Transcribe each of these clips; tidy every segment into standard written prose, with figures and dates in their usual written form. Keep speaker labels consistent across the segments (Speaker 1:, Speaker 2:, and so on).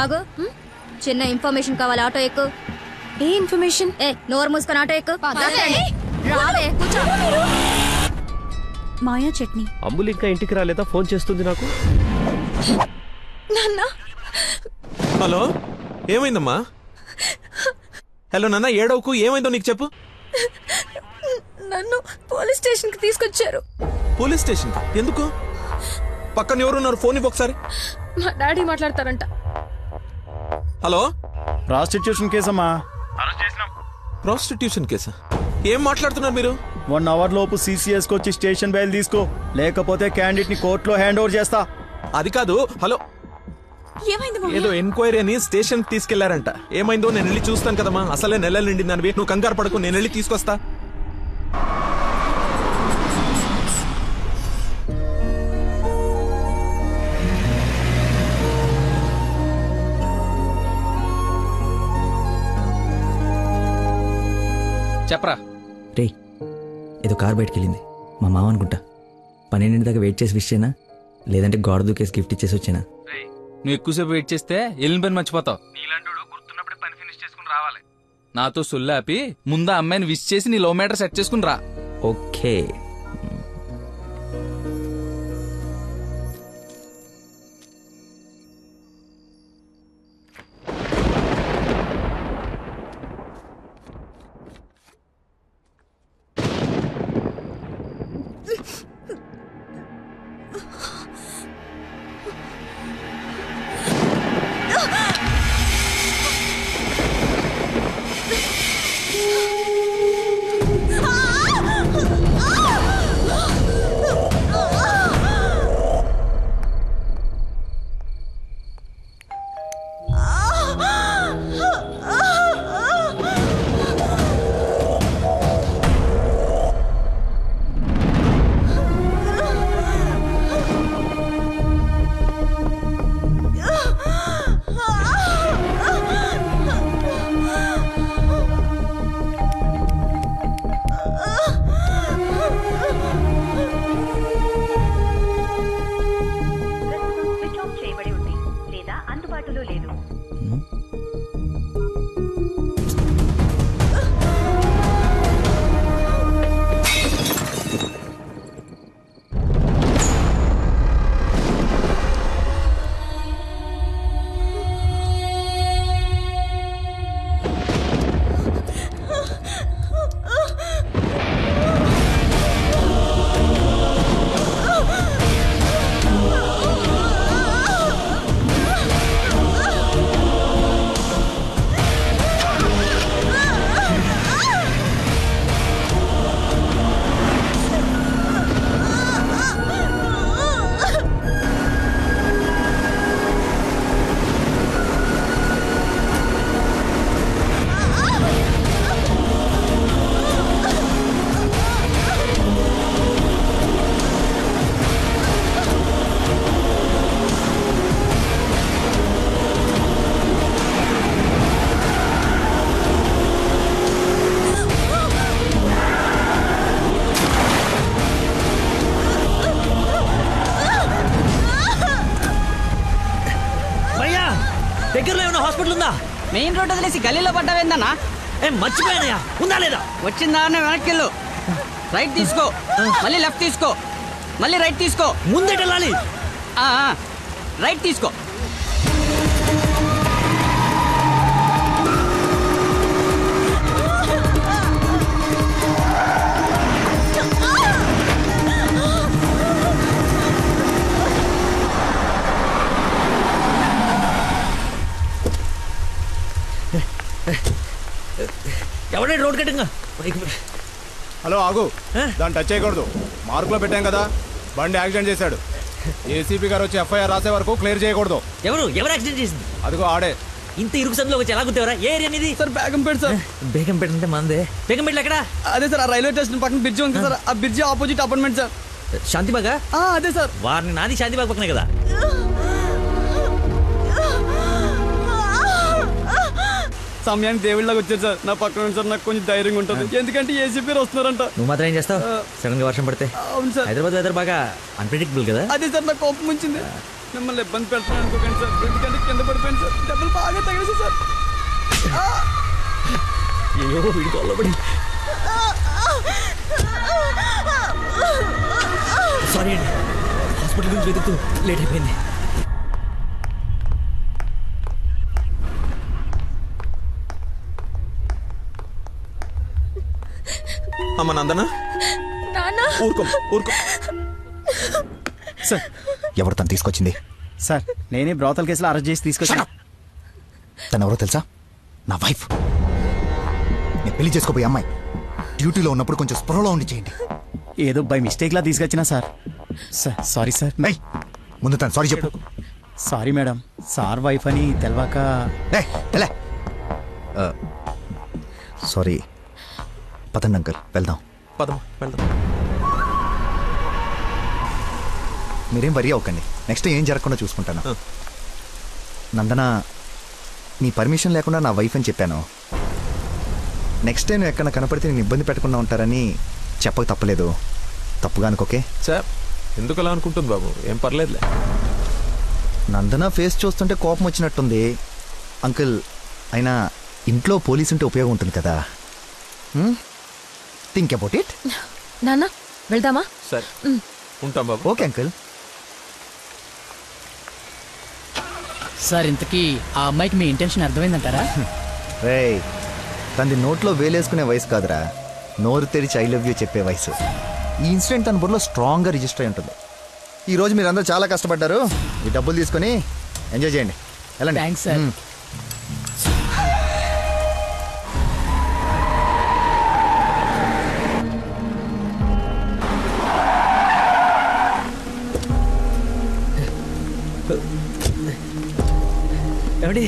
Speaker 1: ఆగు. చిన్న ఇన్ఫర్మేషన్ కావాలి, ఆటో ఎక్కు.
Speaker 2: ఏ ఇన్ఫర్మేషన్?
Speaker 1: నోరు మూసుకొని ఆటో ఎక్కు. కూర్చో.
Speaker 2: మాయా చట్నీ.
Speaker 3: అంబులు ఇంకా ఇంటికి రాలేదా? ఫోన్ చేస్తుంది నాకు.
Speaker 4: హలో, ఏమైందమ్మా? హలో నాన్న, ఏడవకు. ఏమైందో నీకు చెప్పు.
Speaker 2: నన్ను పోలీస్ స్టేషన్ కి తీసుకొచ్చారు.
Speaker 4: Police station? ఎందుకు? పక్కన ఎవరున్నారు? ఫోన్ ఇవ్వు ఒకసారి.
Speaker 2: మా డాడీ మాట్లాడతారంట.
Speaker 4: హలో,
Speaker 5: ప్రాస్టిట్యూషన్ కేసమ్మా.
Speaker 4: ప్రాస్టిట్యూషన్ కేసా? ఏం మాట్లాడుతున్నారు మీరు?
Speaker 5: 1 అవర్ లోపు CCS కి వచ్చి స్టేషన్ బయలు తీసుకో, లేకపోతే క్యాండిడేట్ ని కోర్టులో హ్యాండ్ ఓవర్ చేస్తా.
Speaker 4: అది కాదు. హలో, ఏదో ఎంక్వైరీ అని స్టేషన్ కి తీసుకెళ్లారంట. ఏమైందో నేను వెళ్ళి చూస్తాను కదమ్మా. అసలే నెలలు నిండింది. నువ్వు కంగారు పడకు, నేను వెళ్ళి తీసుకొస్తా.
Speaker 6: చెప్పరా.
Speaker 7: రే, ఏదో కార్ బయటకు వెళ్ళింది. మా మామ అనుకుంటా. 12 దాకా వెయిట్ చేసి విష్ చేయనా, లేదంటే గోడ దూకేసి గిఫ్ట్ ఇచ్చేసి వచ్చేనా?
Speaker 6: నువ్వు ఎక్కువసేపు వెయిట్ చేస్తే వెళ్ళిన పని మర్చిపోతావు. నీలాంటి గుర్తున్నప్పుడే పని ఫినిష్ చేసుకుని రావాలి. నాతో సొల్లాపి ముందు అమ్మాయిని విష్ చేసి నీ లవ్ మ్యాటర్ సెట్ చేసుకుని రా.
Speaker 7: ఓకే.
Speaker 8: దగ్గరలో ఏమైనా హాస్పిటల్ ఉందా?
Speaker 9: మెయిన్ రోడ్ వదిలేసి గల్లీలో పడ్డావేందన్నా?
Speaker 8: మర్చిపోయానయా, ఉందా లేదా?
Speaker 9: వచ్చిందా వెనక్కి వెళ్ళు, రైట్ తీసుకో, మళ్ళీ లెఫ్ట్ తీసుకో, మళ్ళీ రైట్ తీసుకో.
Speaker 8: ముందేట వెళ్ళాలి.
Speaker 9: రైట్ తీసుకో.
Speaker 8: ఎవడే రోడ్ కట్టింగా?
Speaker 5: హలో, ఆగు. దాన్ని టచ్ చేయకూడదు. మార్కులో పెట్టాం కదా. బండి యాక్సిడెంట్ చేశాడు. ఏసీపీ గారు వచ్చి FIR రాసే వరకు క్లియర్ చేయకూడదు.
Speaker 8: ఎవరు యాక్సిడెంట్ చేసింది?
Speaker 5: అదిగో ఆడే.
Speaker 8: ఇంత ఇరుకు సందులో వచ్చి ఎలా గుర్తేవరా? ఏ ఏరియా అనేది?
Speaker 9: Sir Begumpet sir.
Speaker 7: బేగంపేట అంటే మందే.
Speaker 8: బేగంపేట ఎక్కడ?
Speaker 9: అదే సార్, ఆ రైల్వే స్టేషన్ పక్కన బ్రిడ్జి ఉంది సార్. ఆ బ్రిడ్జి ఆపోజిట్ అపార్ట్మెంట్ సార్.
Speaker 8: శాంతిబాగా?
Speaker 9: అదే సార్.
Speaker 8: వారిని నాది శాంతిబాగ్ పక్కనే కదా.
Speaker 9: సమయానికి దేవుళ్ళగా వచ్చారు సార్. నా పక్కన సార్ నాకు కొంచెం ధైర్యంగా ఉంటుంది, ఎందుకంటే ఏసీపీ వస్తున్నారంట.
Speaker 7: నువ్వు మాత్రం ఏం చేస్తావు? సడన్ గా వర్షం పడితే?
Speaker 9: అవును సార్.
Speaker 7: హైదరాబాద్ వెదర్ బాగా అన్ప్రెడిక్టబుల్ కదా.
Speaker 9: అదే సార్, నాకు కోపం వచ్చింది. మిమ్మల్ని ఇబ్బంది పెడతాను అనుకోకండి సార్, ఎందుకంటే కింద పడిపోయింది సార్, దెబ్బలు బాగా తగిలేసి సార్.
Speaker 7: అయ్యో వీడి కొల్లబడి. సారీ అండి, హాస్పిటల్ గురించి వెతుకుతూ లేట్ అయిపోయింది.
Speaker 4: అమ్మ నందన, ఊరుకో ఊరుకో.
Speaker 5: సార్
Speaker 10: ఎవరు తను తీసుకొచ్చింది?
Speaker 5: సార్ నేనే బ్రోతల్ కేసులో అరెస్ట్ చేసి తీసుకొచ్చాను.
Speaker 10: తను ఎవరో తెలుసా? నా వైఫ్. నేను పెళ్లి చేసుకోబోయే అమ్మాయి. డ్యూటీలో ఉన్నప్పుడు కొంచెం స్పృహలో ఉండి చేయండి.
Speaker 5: ఏదో బై మిస్టేక్ లా తీసుకొచ్చినా సార్. Sir sorry sir.
Speaker 10: ముందు తను సారీ చెప్పు.
Speaker 5: సారీ మేడం, సార్ వైఫ్ అని తెలవాక.
Speaker 10: సారీ. పదండి అంకుల్, వెళ్దాం.
Speaker 4: పదం వెళ్దాం.
Speaker 10: మీరేం వరి అవ్వకండి, నెక్స్ట్ ఏం జరగకుండా చూసుకుంటాను. నందన, నీ పర్మిషన్ లేకుండా నా వైఫ్ అని చెప్పాను. నెక్స్ట్ టైం ఎక్కడ కనపడితే నేను ఇబ్బంది పెట్టకుండా ఉంటారని చెప్పక తప్పలేదు. తప్పుగా అనుకోకే.
Speaker 4: సార్ ఎందుకు అలా అనుకుంటుంది బాబు, ఏం పర్లేదులే.
Speaker 10: నందన ఫేస్ చూస్తుంటే కోపం వచ్చినట్టుంది అంకుల్. అయినా ఇంట్లో పోలీస్ ఉంటే ఉపయోగం ఉంటుంది కదా. Think about it.
Speaker 2: నాన్న వెళ్దామా?
Speaker 4: సరే ఉంటాం బాబు.
Speaker 10: Okay uncle.
Speaker 11: సార్ ఇంతకీ ఆ అమ్మాయికి మీ ఇంటెన్షన్ అర్థమైందంటారా?
Speaker 10: రేయ్, తనది నోట్లో వేలేసుకునే వయసు కాదురా, నోరు తెరిచి ఐ లవ్ యూ చెప్పే వయసు. ఈ ఇన్సిడెంట్ తన బుర్రలో స్ట్రాంగ్గా రిజిస్టర్ అయి ఉంటుంది. ఈరోజు మీరందరూ చాలా కష్టపడ్డారు, ఈ డబ్బులు తీసుకొని ఎంజాయ్ చేయండి. వెళ్ళండి.
Speaker 11: Thanks sir.
Speaker 7: ఏమండి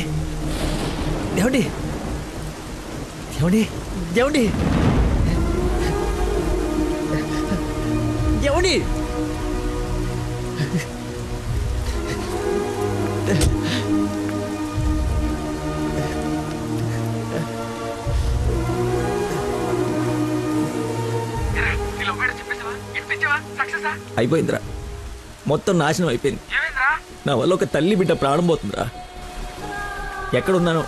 Speaker 7: ఏమండి ఏమండి ఏమండి ఏమండి అయిపోయిందిరా, మొత్తం నాశనం అయిపోయింది. నా వల్ల ఒక తల్లి బిడ్డ ప్రాణం పోతుందిరా. ఎక్కడున్నానో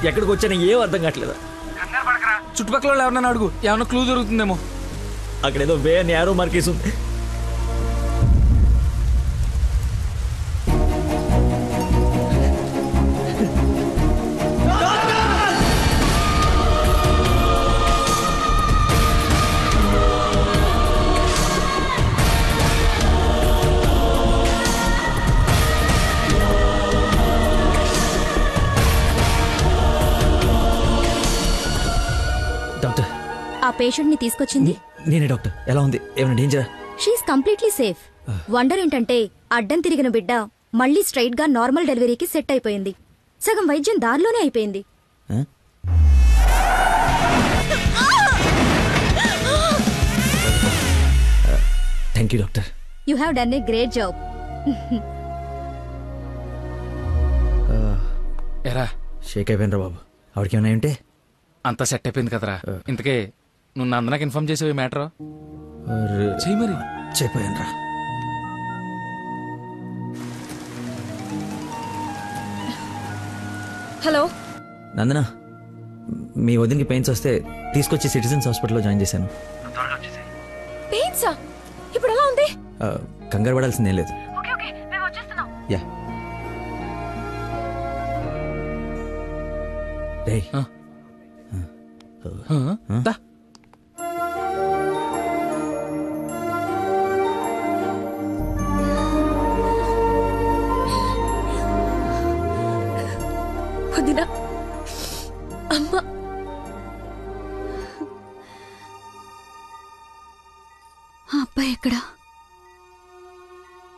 Speaker 7: ఎక్కడికి వచ్చానో ఏం అర్థం కావట్లేదు.
Speaker 6: చుట్టుపక్కల వాళ్ళు ఎవరన్నా అడుగు, ఏమన్నా క్లూ దొరుకుతుందేమో.
Speaker 7: అక్కడేదో వే అని యారో మార్కేసి ఉంది. డాక్టర్,
Speaker 1: ఆ పేషెంట్ ని తీసుకొచ్చింది
Speaker 7: నేనే డాక్టర్. ఎలా ఉంది? ఏమైనా డేంజరా?
Speaker 1: She is completely safe. వండర్ ఏంటంటే అడ్డం తిరిగిన బిడ్డ మళ్ళీ స్ట్రైట్ గా నార్మల్ డెలివరీకి సెట్ అయిపోయింది. సగం వైద్యం దారిలోనే అయిపోయింది.
Speaker 7: Thank you doctor.
Speaker 1: You have done a great job.
Speaker 6: ఎరా
Speaker 7: షేక్ అయిపోయినరా బాబు. ఆవిడకి ఏమైనా ఉంటే
Speaker 6: అంతా సెట్ అయిపోయింది కదరా. ఇంతకే నువ్వు నందనకి ఇన్ఫార్మ్ చేసేవి మ్యాటర్ చెయ్యి మరి.
Speaker 7: చెప్పాను రా.
Speaker 2: హలో
Speaker 7: నందన, మీ వదినకి పెయిన్స్ వస్తే తీసుకొచ్చి సిటిజన్స్ హాస్పిటల్లో జాయిన్ చేశాను.
Speaker 2: పెయిన్సా? ఇప్పుడు ఎలా ఉంది?
Speaker 7: కంగారు పడాల్సిందేం లేదు. యా. రేయ్,
Speaker 2: వదినా, అమ్మ,
Speaker 1: ఆ అబ్బాయి ఎక్కడా?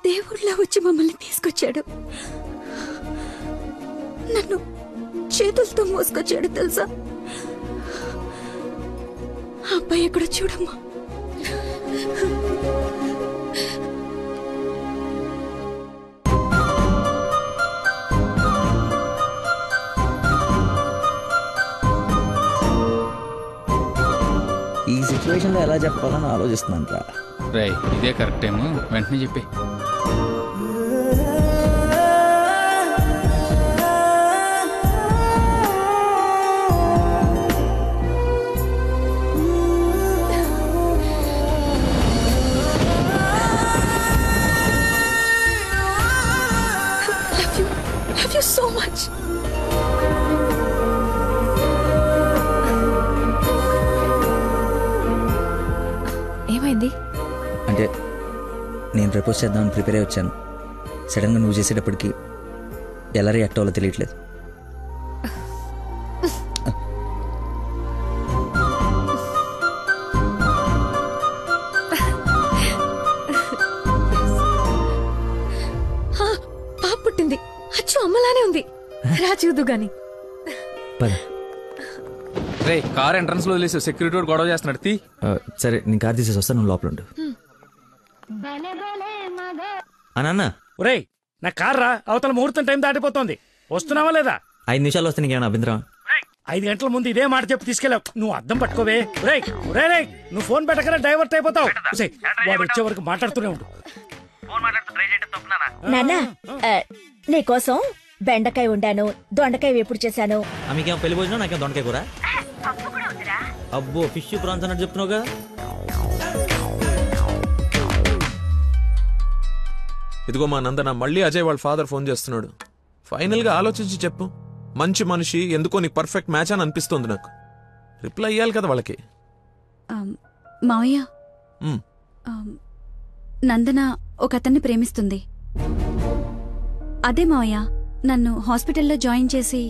Speaker 1: దేవుళ్ళ వచ్చి మమ్మల్ని తీసుకొచ్చాడు. నన్ను చేతులతో మోసుకొచ్చాడు తెలుసా? ఆ అబ్బాయి ఎక్కడ చూడమ్మా.
Speaker 7: ఈ సిచ్యువేషన్లో ఎలా చెప్పాలని ఆలోచిస్తున్నాను రా.
Speaker 6: రేయ్, ఇదే కరెక్ట్ టైం, వెంటనే చెప్పి.
Speaker 2: Love you so much. ఏమైంది?
Speaker 8: అంటే నేను ప్రపోజ్ చేద్దామని ప్రిపేర్ అయి వచ్చాను. సడన్గా నువ్వు చేసేటప్పటికి ఎలా రియాక్ట్ అవ్వాలో తెలియట్లేదు.
Speaker 2: పాప పుట్టింది. అచ్చు అమ్మలానే ఉంది. రా చూద్దు గాని.
Speaker 6: రే కార్ ఎంట్రన్స్ లో వదిలేసి సెక్యూరిటీ వాడు గొడవ చేస్తున్నాడు. తీ.
Speaker 8: సరే నేను కార్ తీసేసి వస్తాను, నువ్వు లోపల ఉండు. నాన్న
Speaker 12: ఒరేయ్ నా కార్ రా, అవతల ముహూర్తం టైం దాటిపోతుంది. వస్తున్నావా లేదా?
Speaker 8: 5 నిమిషాలు వస్తే నీకేమైనా అభ్యంతరం?
Speaker 12: 5 గంటల ముందు ఇదే మాట చెప్పి తీసుకెళ్ళావు. నువ్వు అద్దం పట్టుకోవే. రేయ్ రేయ్ నువ్వు ఫోన్ పెట్టకరా డైవర్ట్ అయిపోతావు. వాడు వచ్చే వరకు మాట్లాడుతూనే ఉండు.
Speaker 13: నాన్న నీకోసం బెండకాయ వండాను, దొండకాయ వేపుడు చేశాను.
Speaker 8: మీకేమో పెళ్లి భోజనం, నాకేమో దొండకాయ కూర. అబ్బో ఫిష్ ప్రాన్స్ అన్నట్టు చెప్తున్నావుగా.
Speaker 4: ఇదిగో మా నందన, మళ్ళీ అజయ్ వాళ్ళ ఫాదర్ ఫోన్ చేస్తున్నాడు. ఫైనల్ గా ఆలోచించి చెప్పు. మంచి మనిషి, ఎందుకో నీకు పర్ఫెక్ట్ మ్యాచ్ అని అనిపిస్తుంది నాకు. రిప్లై ఇయ్యాలి కదా వాళ్ళకి.
Speaker 1: మావయ్య, నందన ఒక అతన్ని ప్రేమిస్తుంది. అదే మావయ్య నన్ను హాస్పిటల్లో జాయిన్ చేసి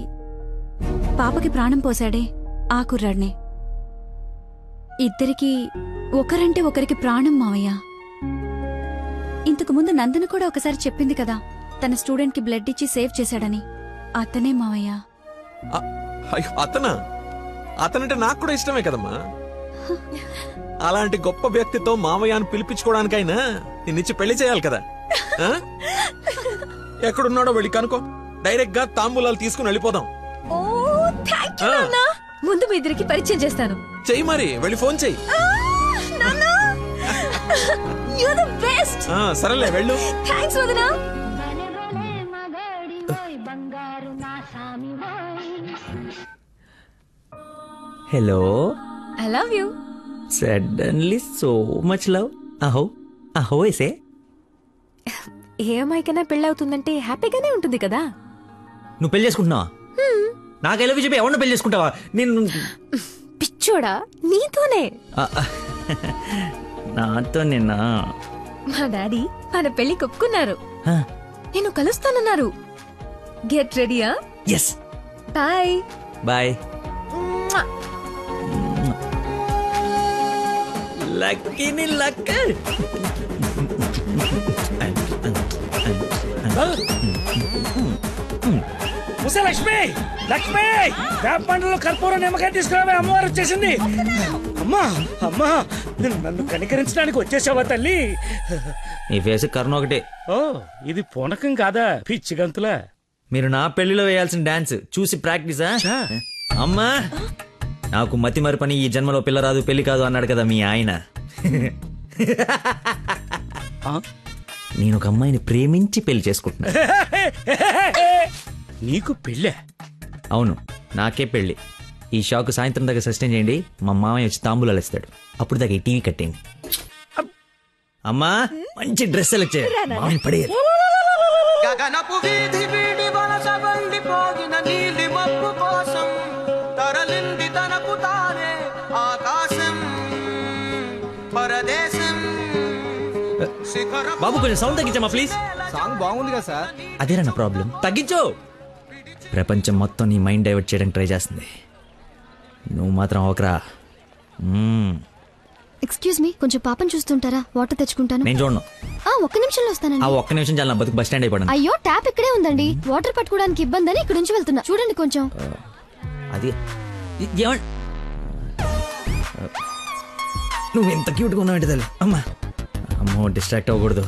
Speaker 1: పాపకి ప్రాణం పోసాడే ఆ కుర్రాడినే. ఇద్దరికి ఒకరంటే ఒకరికి ప్రాణం మావయ్య. ఇంతకు ముందు నందన కూడా ఒకసారి చెప్పింది కదా, తన స్టూడెంట్ కి బ్లడ్ ఇచ్చి సేవ్ చేశాడని. అతనే మావయ్య.
Speaker 4: అతనంటే నాకు కూడా ఇష్టమే కదమ్మా. అలాంటి గొప్ప వ్యక్తితో మావయ్య అని పిలిపించుకోవడానికైనా నిన్నిచ్చి పెళ్లి చేయాలి కదా. ఎక్కడున్నాడో వెళ్ళి కనుకో, డైరెక్ట్ గా తాంబూలాలు తీసుకుని వెళ్ళిపోదాం.
Speaker 2: ముందు మీ ఇద్దరికి పరిచయం చేస్తాను.
Speaker 4: చెయ్యి మరి, వెళ్ళి ఫోన్ చెయ్యి. సరేలే వెళ్ళు.
Speaker 2: థాంక్స్ వదినా.
Speaker 8: Hello,
Speaker 2: I love you.
Speaker 8: Suddenly so much love. అహో అహో ఏసే.
Speaker 2: ఏ అమ్మాయికైనా పెళ్ళవుతుందంటే హ్యాపీగానే ఉంటుంది కదా.
Speaker 8: నువ్వు పెళ్లి చేసుకుంటున్నావా? నాకు ఐ లవ్ యూ చెప్పి ఎవరిని పెళ్లి చేసుకుంటావా? నేను
Speaker 2: పిచ్చోడా, నీతోనే.
Speaker 8: నాతో నిన్నా?
Speaker 2: మా డాడీ మన పెళ్లి ఒప్పుకున్నారు. నేను కలుస్తానన్నారు. గెట్ రెడీయా?
Speaker 8: ఎస్.
Speaker 2: Bye
Speaker 8: bye. లక్కీని లక్.
Speaker 12: లక్ష్మి లక్ష్మి వేప పండ్లలో కర్పూరం నిమ్మకాయ తీసుకురావే, అమ్మవారు వచ్చేసింది. అమ్మా అమ్మా నన్ను కనికరించడానికి వచ్చేసావా తల్లి?
Speaker 8: నీ ఫేస్ కర్ణ ఒకటే.
Speaker 12: ఓ ఇది పూనకం కాదా పిచ్చి గంతులా?
Speaker 8: మీరు నా పెళ్లిలో వేయాల్సిన డాన్స్ చూసి ప్రాక్టీసా? అమ్మా నాకు మతి మరి పని, ఈ జన్మలో పిల్ల రాదు పెళ్లి కాదు అన్నాడు కదా మీ ఆయన. నేను ఒక అమ్మాయిని ప్రేమించి పెళ్లి చేసుకుంటున్నా.
Speaker 12: నీకు పెళ్ళే?
Speaker 8: అవును, నాకే పెళ్లి. ఈ షాక్ సాయంత్రం దాకా సస్టైన్ చేయండి. మా మామయ్య వచ్చి తాంబూలాలు ఇస్తాడు. అప్పుడు దాకా ఈ టీవీ కట్టేయండి. అమ్మా మంచి డ్రెస్ సెలెక్ట్ చేయాలి. మామయ్య పడేయాలి.
Speaker 14: గగనపు వీధి వీడి వలస వండిపోగిన నీలి మబ్బు కోసం తరలింది తనకు తానే ఆకాశం పరదేశం.
Speaker 8: బాబు కొంచెం సౌండ్ తగ్గించమ్మా ప్లీజ్.
Speaker 5: సాంగ్ బాగుంది కదా సార్.
Speaker 8: అదేరా నా ప్రాబ్లం. తగ్గించు. ప్రపంచం మొత్తం నీ మైండ్ డైవర్ట్ చేయడానికి ట్రై చేస్తుంది. నువ్వు మాత్రం ఒకరా.
Speaker 1: ఎక్స్క్యూజ్ మీ, కొంచెం పాపం చూస్తుంటారా? వాటర్ తెచ్చుకుంటాను.
Speaker 8: నేను చూడను.
Speaker 1: ఒక్క నిమిషంలో వస్తానండి.
Speaker 8: ఆ ఒక్క నిమిషం చాలా బతుకు బస్ స్టాండ్ అయిపోయాను.
Speaker 1: అయ్యో ట్యాప్ ఇక్కడే ఉందండి. వాటర్ పట్టుకోవడానికి ఇబ్బంది అని ఇక్కడ నుంచి వెళ్తున్నా. చూడండి కొంచెం.
Speaker 8: అది నువ్వు ఎంత క్యూట్గా ఉన్నావు అంటే తల్లి. అమ్మా అమ్మో డిస్ట్రాక్ట్ అవ్వకూడదు.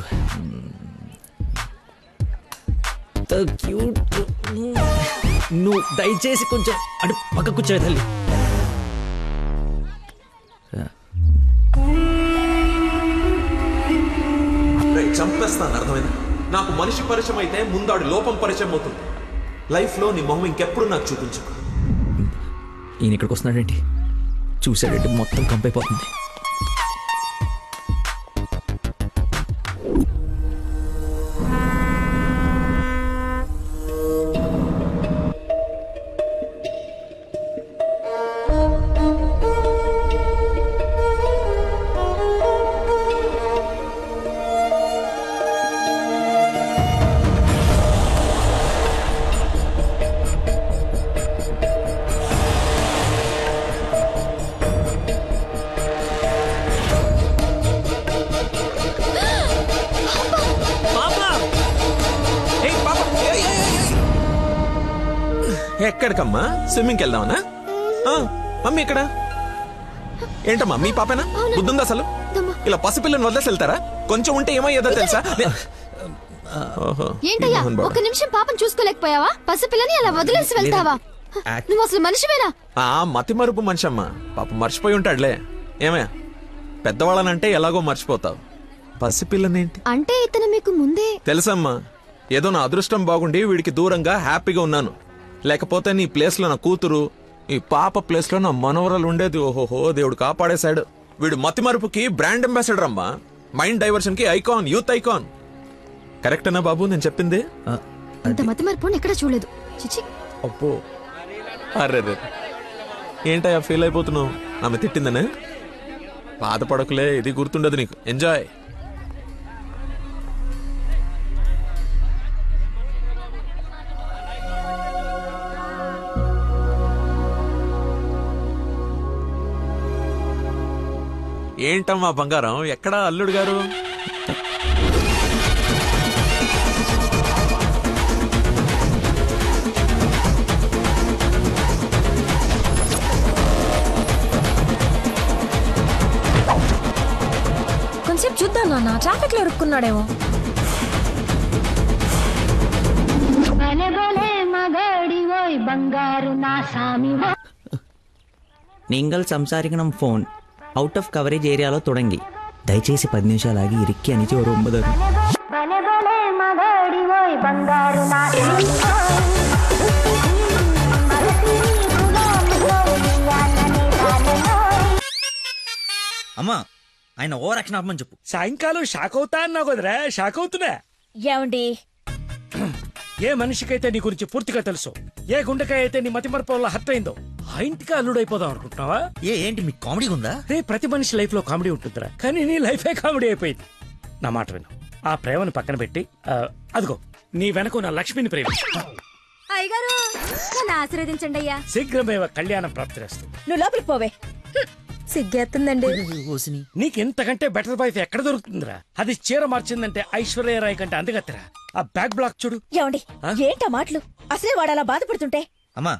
Speaker 8: క్యూట్. నువ్వు దయచేసి కొంచెం అటు పక్క కూర్చోవే తల్లి.
Speaker 4: చంపేస్తాను, అర్థమైంది? నాకు మనిషి పరిచయం అయితే ముందాడు లోపం పరిచయం అవుతుంది. లైఫ్ లో నీ మొహం ఇంకెప్పుడు నాకు చూపించు.
Speaker 8: ఈయన ఇక్కడికి వస్తున్నాడేంటి? చూసాడంటే మొత్తం కంపైపోతుంది.
Speaker 4: ఎక్కడికమ్మా? స్విమ్మింగ్కి వెళ్దామనా? మమ్మీ ఇక్కడ ఏంటమ్మా మీ పాపేనా? బుద్ధుందా అసలు? ఇలా పసిపిల్లని వదిలేసి వెళ్తారా? కొంచెం ఉంటే ఏమయ్యేదో తెలుసా?
Speaker 1: ఏంటయ్యా ఒక నిమిషం పాపం చూసుకోలేకపోయావా? పసిపిల్లని అలా వదిలేసి వెళ్తావా? నువ్వు అసలు మనిషివేనా?
Speaker 4: మతి మరుపు మనిషి అమ్మా, పాప మర్చిపోయి ఉంటాడులే. ఏమయ్యా పెద్దవాళ్ళనంటే ఎలాగో మర్చిపోతావు, పసిపిల్లనేంటి
Speaker 1: అంటే ఇతను మీకు ముందే
Speaker 4: తెలుసమ్మా. ఏదో నా అదృష్టం బాగుండి వీడికి దూరంగా హ్యాపీగా ఉన్నాను. లేకపోతే నీ ప్లేస్ లో నా కూతురు, ఈ పాప ప్లేస్ లో నా మనవరాలు ఉండేది. ఓహోహో, దేవుడు కాపాడేశాడు. వీడు మతి మరుపుకి బ్రాండ్ అంబాసిడర్ అమ్మా, మైండ్ డైవర్షన్ కి ఐకాన్, యూత్ ఐకాన్. కరెక్టేనా బాబు నేను చెప్పింది?
Speaker 1: ఇంత మతి మరుపు ఎక్కడ చూడలేదు. చిచి.
Speaker 4: అబ్బో, అరే ఏంటయ్యా ఫీల్ అయిపోతున్నావు? ఆమె తిట్టిందనే? బాధపడకులే, ఇది గుర్తుండదు నీకు. ఎంజాయ్. ఏంటమ్మా బంగారం, ఎక్కడా అల్లుడు గారు?
Speaker 2: కొంచెం చూద్దాం నాన్న, ట్రాఫిక్ లో ఇరుక్కున్నాడేమో.
Speaker 8: നിങ്ങൾ സംസാരിക്കണം ഫോൺ ഔട്ട് ഓഫ് കവറേജ് ഏരിയలో തുടങ്ങി దయచేసి 10 నిమిషాలు ఆగి ఇరికి అని ఒక 9
Speaker 11: అమ్మా ఆయన ఓవర్ యాక్షన్ ఆపమని చెప్పు.
Speaker 12: సాయంకాలం షాక్ అవుతా అన్నావు కదరా, షాక్ అవుతున్నా.
Speaker 13: ఏమండి,
Speaker 12: ఏ మనిషికైతే నీ గురించి పూర్తిగా తెలుసు, ఏ గుండెకాయ అయితే నీ మతి మరపు వల్ల హర్ట్ అయిందో, ఆ ఇంటికి అల్లుడైపోదాం అనుకుంటున్నావా?
Speaker 11: ఏంటి మీకు కామెడీ ఉందా?
Speaker 12: రే, ప్రతి మనిషి లైఫ్ లో కామెడీ ఉంటుందిరా, కానీ నీ లైఫే కామెడీ అయిపోయింది. నా మాట విను, ఆ ప్రేమను పక్కన పెట్టి అదిగో నీ వెనక నా లక్ష్మిని ప్రేమ.
Speaker 1: అయ్యగారు నన్ను ఆశీర్వదించండి అయ్యా.
Speaker 12: శీఘ్రమేవ కళ్యాణం ప్రాప్తిరేస్తుంది.
Speaker 13: నువ్వు లోపలికి పోవే.
Speaker 2: సిగ్గేస్తుందండి.
Speaker 12: నీకెంతకంటే బెటర్ వైఫ్ ఎక్కడ దొరుకుతుందిరా? అది చీర మార్చిందంటే ఐశ్వర్యరాయ్ కంటే అందుగత్తరా. ఆ బ్యాక్ బ్లాక్ చూడు.
Speaker 13: ఏమండి, ఏంటా మాటలు? అసలే వాడు అలా బాధపడుతుంటే.
Speaker 8: అమ్మా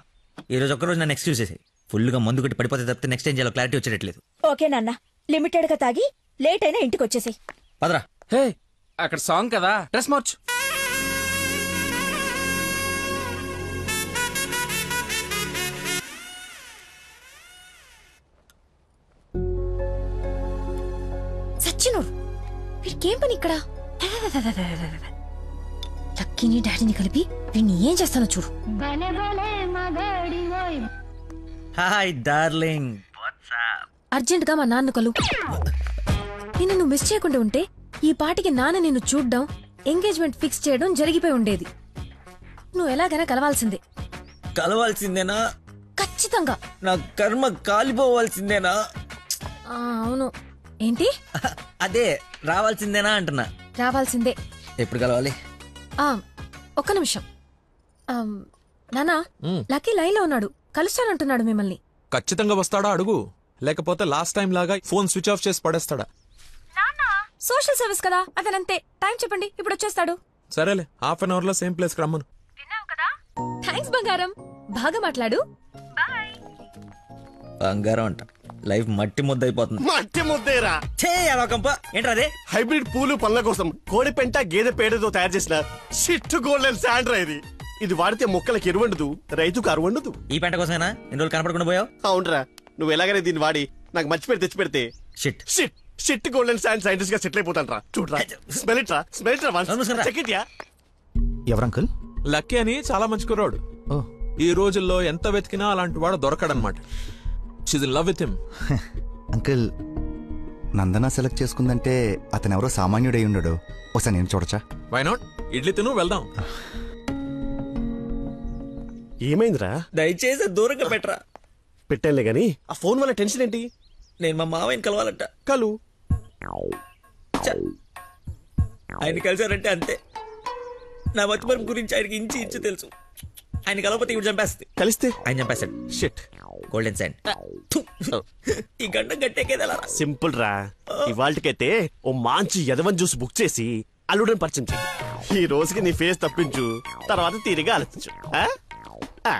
Speaker 8: ఈ రోజు ఒక్కరోజు నన్ను ఎక్స్క్యూజ్ చేసి, ఫుల్ గా మందు కొట్టి పడిపోతే తప్పితే నెక్స్ట్ ఏం చేయాలో క్లారిటీ వచ్చేటట్లేదు.
Speaker 13: ఓకే నాన్న, లిమిటెడ్ గా తాగి లేట్ అయినా ఇంటికి వచ్చేసాయి.
Speaker 8: పదరా.
Speaker 6: హే, అక్కడ సాంగ్ కదా, డ్రెస్ మార్చు.
Speaker 2: సచ్చినోడు, వీడికేం పని ఇక్కడ? లక్కీని డాడీని కలిపి వీడిని ఏం చేస్తానో చూడు.
Speaker 8: Hi darling.
Speaker 2: అర్జెంట్ గా మా నాన్న కలు. నిన్ను నువ్వు మిస్ చేయకుండా ఉంటే ఈ పాటికి నాన్న నిన్ను చూడ్డం, ఎంగేజ్మెంట్ ఫిక్స్ చేయడం జరిగిపోయి ఉండేది. నువ్వు ఎలాగైనా కలవాల్సిందే.
Speaker 8: కలవాల్సిందేనా?
Speaker 2: ఖచ్చితంగా.
Speaker 8: నా కర్మ కాలిపోవాల్సిందేనా?
Speaker 2: అవును. ఏంటి?
Speaker 8: అదే రావాల్సిందేనా అంటున్నా.
Speaker 2: రావాల్సిందే.
Speaker 8: ఎప్పుడు కలవాలి?
Speaker 2: ఒక్క నిమిషం. నానా, లక్కీ లైన్ లో ఉన్నాడు, కలుస్తానంటున్నాడు మిమ్మల్ని.
Speaker 4: ఖచ్చితంగా వస్తాడా అడుగు, లేకపోతే లాస్ట్ టైం లాగా ఫోన్ స్విచ్ ఆఫ్ చేసి పడేస్తాడా?
Speaker 2: సోషల్ సర్వీస్ కదా, అతనంతే. టైం చెప్పండి, ఇప్పుడు వచ్చేస్తాడు.
Speaker 4: సరేలే, హాఫ్ అన్ అవర్ లో సేమ్ ప్లేస్ కి రమ్మను.
Speaker 2: థ్యాంక్స్ బంగారం, బాగా మాట్లాడు.
Speaker 8: బంగారం అంట, లైఫ్ మట్టి ముద్ద అయిపోతుంది.
Speaker 15: మట్టి ముద్దేరా?
Speaker 8: ఏంట్రా అదే?
Speaker 15: హైబ్రిడ్ పూలు పళ్ళ కోసం కోడి పెంట గేదె పేడతో తయారు చేసిన షిట్ గోల్డెన్ శాండ్రా ఇది. ఇది వాడితే మొక్కలకు ఎరువండదు, రైతుకు అరువండదు.
Speaker 8: ఈ పెంట కోసమేనా ఎన్ని రోజులు కనపడకుండా పోయావు?
Speaker 15: అవునరా, నువ్వు ఎలాగైనా దీన్ని వాడి నాకు మర్చి పెడితే తెచ్చి పెడితే
Speaker 8: shit
Speaker 15: shit shit golden sand scientist గా సెటిల్ అయిపోతాను రా. చూడరా, స్మెల్ ఇట్ రా, స్మెల్ ఇట్ రా, చెక్ ఇట్ యా.
Speaker 10: ఎవరంకుల్?
Speaker 4: లక్కీ అని చాలా మంచి కుర్రాడు. ఈ రోజుల్లో ఎంత వెతికినా అలాంటి వాడు దొరకడనమాట. She's in love with him.
Speaker 10: Uncle, Nandana select చేసుకుందంటే అతను ఎవరో సామాన్యుడై ఉండడు. ఒకసారి నేను చూడచ్చా?
Speaker 4: Why not? ఇడ్లీ తిను, వెళ్దాం.
Speaker 15: ఏమైందిరా?
Speaker 8: దయచేసి దూరంగా పెట్టరా.
Speaker 15: పెట్టానులే గాని ఆ ఫోన్ వల్ల టెన్షన్ ఏంటి?
Speaker 8: నేను మా మావయ్యని కలవాలంట.
Speaker 15: కలు.
Speaker 8: ఆయన కలిసారంటే అంతే. నా మతిమరుపు గురించి ఆయనకి ఇంచి ఇంచు తెలుసు. ఆయన కలవకపోతే ఇవి చంపేస్తుంది.
Speaker 15: కలిస్తే
Speaker 8: ఆయన చంపేస్తాడు.
Speaker 15: Shit
Speaker 8: golden sand. ఈ గంట గట్టేకేదా?
Speaker 15: సింపుల్ రా. ఇవాళకైతే ఓ మంచి యదవన్ జ్యూస్ బుక్ చేసి అల్లుడని పరిచయం చెయ్యి. ఈ రోజుకి నీ ఫేస్ తప్పించు, తర్వాత తీరిగా ఆలోచించు. ఆ.